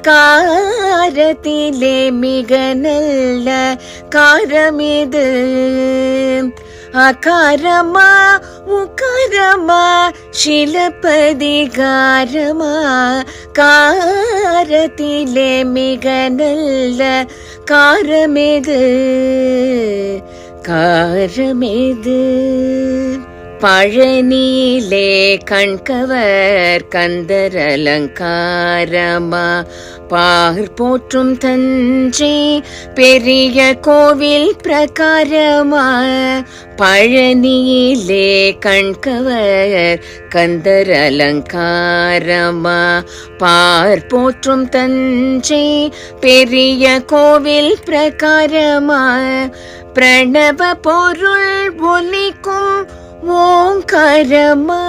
காரத்திலே மிக நல்ல காரமிது. அகாரமா உகாரமா சிலப்பதிகாரமா, காரத்திலே மிக நல்ல காரமிது, காரமிது. பழனியிலே கண்கவர் கந்தர் அலங்காரமா, பார் போற்றும் தஞ்சை பெரிய கோவில் பிரகாரமா. பழனியிலே கண்கவர் கந்தர் அலங்காரமா, பார் போற்றும் தஞ்சை பெரிய கோவில் பிரகாரமா. பிரணவ பொருள் ஒலிக்கும் ஓங்காரமா.